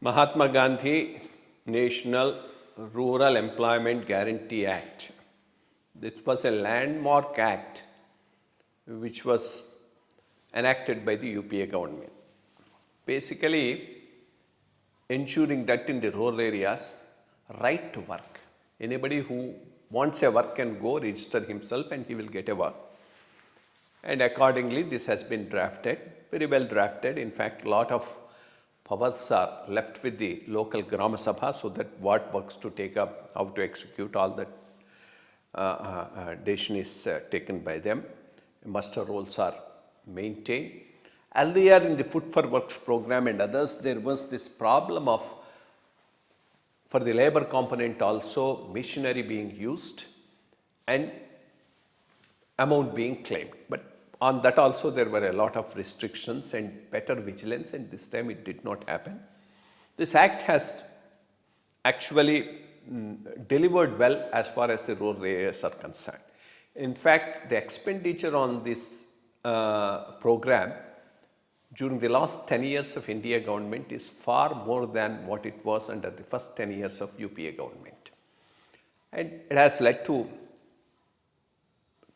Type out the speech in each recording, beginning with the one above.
Mahatma Gandhi National Rural Employment Guarantee Act. This was a landmark act which was enacted by the UPA government. Basically, ensuring that in the rural areas, right to work. Anybody who wants a work can go register himself and he will get a work. And accordingly, this has been drafted, very well drafted. In fact, a lot of powers are left with the local Grama Sabha so that what works to take up, how to execute, all that decision is taken by them. Muster rolls are maintained. Earlier in the Food for Works program and others, there was this problem of, for the labor component also, machinery being used and amount being claimed. But on that also there were a lot of restrictions and better vigilance, and this time it did not happen. This act has actually delivered well as far as the rural areas are concerned. In fact, the expenditure on this program during the last 10 years of India government is far more than what it was under the first 10 years of UPA government. And it has led to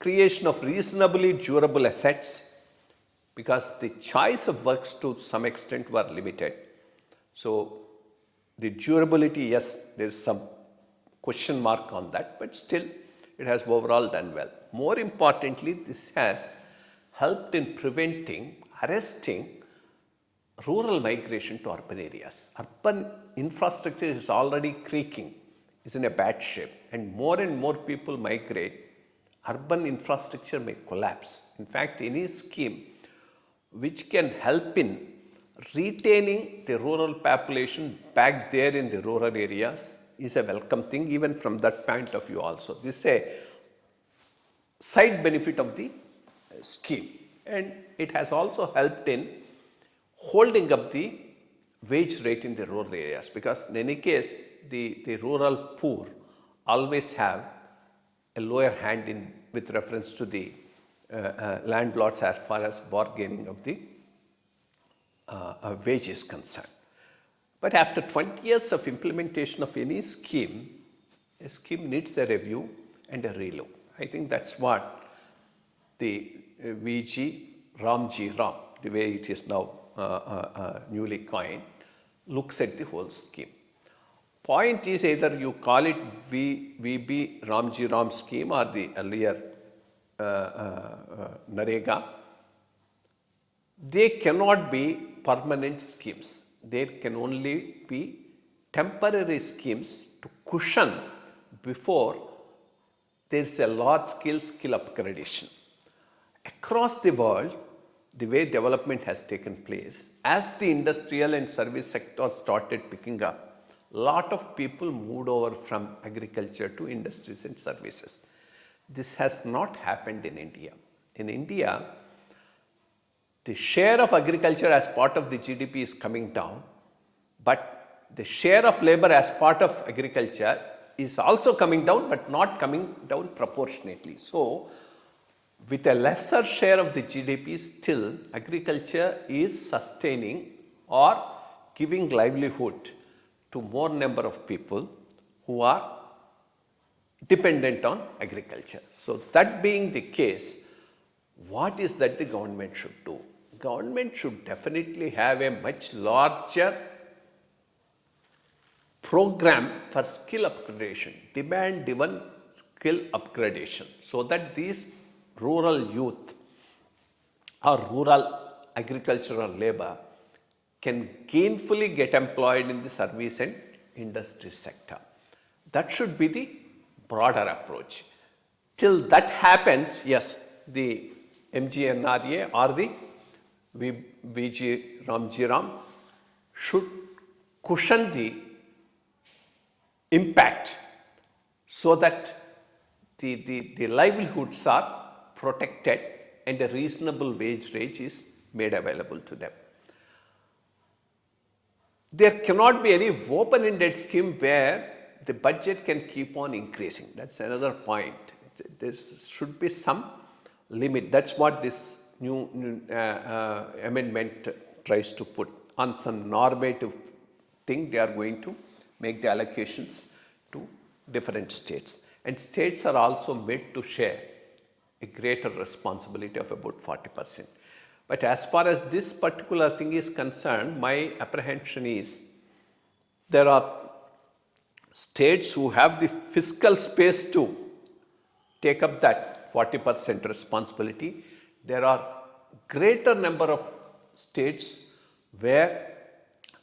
creation of reasonably durable assets because the choice of works to some extent were limited. So the durability, yes, there is some question mark on that, but still it has overall done well. More importantly, this has helped in preventing, arresting rural migration to urban areas. Urban infrastructure is already creaking, is in a bad shape, and more people migrate. Urban infrastructure may collapse. In fact, any scheme which can help in retaining the rural population back there in the rural areas is a welcome thing, even from that point of view also. This is a side benefit of the scheme, and it has also helped in holding up the wage rate in the rural areas, because in any case the rural poor always have a lower hand in with reference to the landlords as far as bargaining of the wage is concerned. But after 20 years of implementation of any scheme, a scheme needs a review and a relook. I think that's what the VG Ramji Ram, the way it is now newly coined, looks at the whole scheme. Point is, either you call it VB Ramji Ram scheme or the earlier NREGA, they cannot be permanent schemes. There can only be temporary schemes to cushion before there is a large scale skill upgradation. Across the world, the way development has taken place, as the industrial and service sector started picking up, a lot of people moved over from agriculture to industries and services. This has not happened in India. In India, the share of agriculture as part of the GDP is coming down, but the share of labor as part of agriculture is also coming down, but not coming down proportionately. So, with a lesser share of the GDP, still agriculture is sustaining or giving livelihood to more number of people who are dependent on agriculture. So that being the case, what is that the government should do? Government should definitely have a much larger program for skill upgradation, demand-driven skill upgradation, so that these rural youth or rural agricultural labor can gainfully get employed in the service and industry sector. That should be the broader approach. Till that happens, yes, the MGNREGA or the VG Ramji Ram should cushion the impact so that the livelihoods are protected and a reasonable wage rate is made available to them. There cannot be any open-ended scheme where the budget can keep on increasing. That's another point. There should be some limit. That's what this new amendment tries to put on some normative thing they are going to make the allocations to different states. And states are also made to share a greater responsibility of about 40%. But as far as this particular thing is concerned, my apprehension is there are states who have the fiscal space to take up that 40% responsibility. There are greater number of states where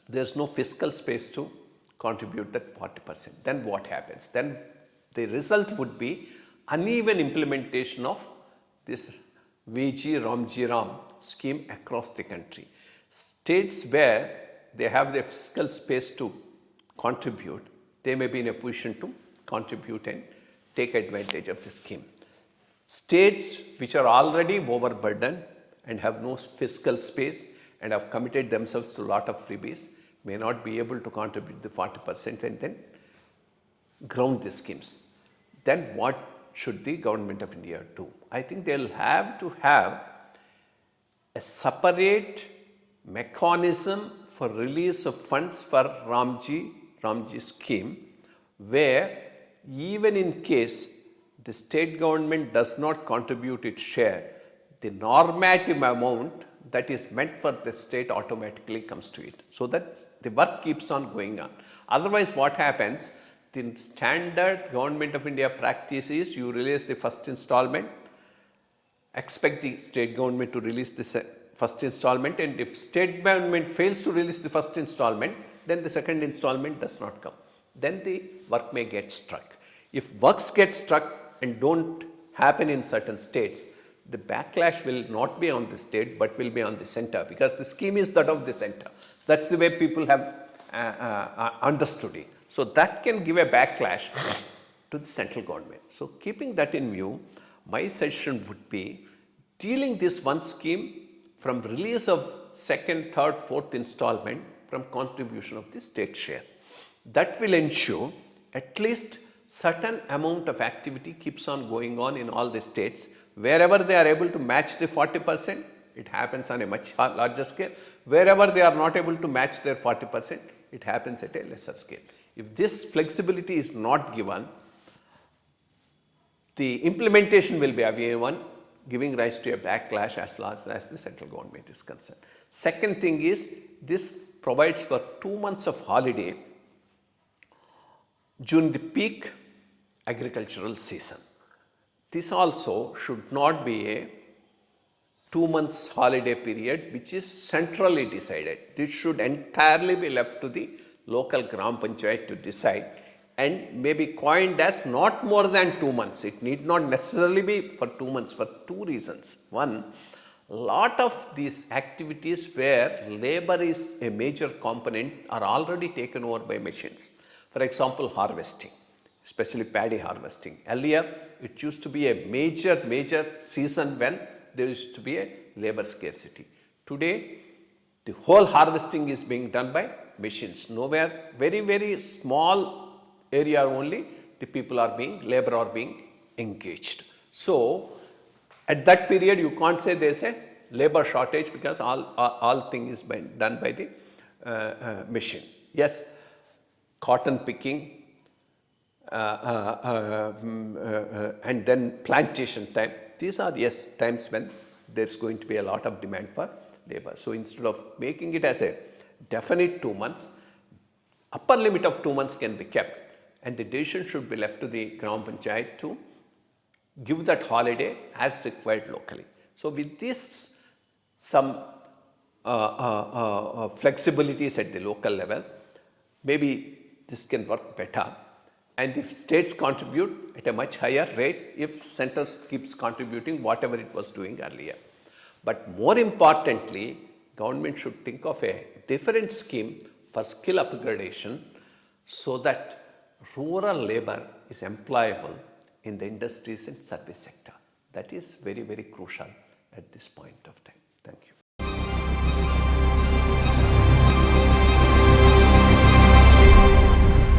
there is no fiscal space to contribute that 40%. Then what happens? Then the result would be uneven implementation of this VG Ramji Ram scheme across the country. States where they have the fiscal space to contribute, they may be in a position to contribute and take advantage of the scheme. States which are already overburdened and have no fiscal space and have committed themselves to a lot of freebies may not be able to contribute the 40% and then ground the schemes. Then what should the government of India do? I think they'll have to have a separate mechanism for release of funds for Ramji scheme, where even in case the state government does not contribute its share, the normative amount that is meant for the state automatically comes to it. So that the work keeps on going on. Otherwise what happens, the standard government of India practice is you release the first installment, expect the state government to release the first installment, and if state government fails to release the first installment, then the second installment does not come. Then the work may get struck. If works get struck and don't happen in certain states, the backlash will not be on the state but will be on the center, because the scheme is that of the center. That's the way people have understood it. So that can give a backlash to the central government. So keeping that in view, my suggestion would be dealing this one scheme from release of second, third, fourth installment from contribution of the state share. That will ensure at least certain amount of activity keeps on going on in all the states. Wherever they are able to match the 40%, it happens on a much larger scale. Wherever they are not able to match their 40%, it happens at a lesser scale. If this flexibility is not given, the implementation will be uneven, giving rise to a backlash as large as the central government is concerned. Second thing is, this provides for 2 months of holiday during the peak agricultural season. This also should not be a 2 months holiday period which is centrally decided. This should entirely be left to the local Gram Panchayat to decide, and may be coined as not more than 2 months. It need not necessarily be for 2 months for two reasons. One, lot of these activities where labor is a major component are already taken over by machines. For example, harvesting, especially paddy harvesting. Earlier, it used to be a major season when there used to be a labor scarcity. Today, the whole harvesting is being done by machines. Nowhere, very small area only, the people are labor are being engaged. So, at that period, you can't say there is a labor shortage because all thing is done by the machine. Yes, cotton picking and then plantation time. These are times when there is going to be a lot of demand for labor. So instead of making it as a definite 2 months, upper limit of 2 months can be kept, and the decision should be left to the Gram Panchayat to give that holiday as required locally. So with this, some flexibilities at the local level, maybe this can work better. And if states contribute at a much higher rate, if centre keeps contributing whatever it was doing earlier. But more importantly, government should think of a different scheme for skill upgradation so that rural labor is employable in the industries and service sector. That is very crucial at this point of time. Thank you.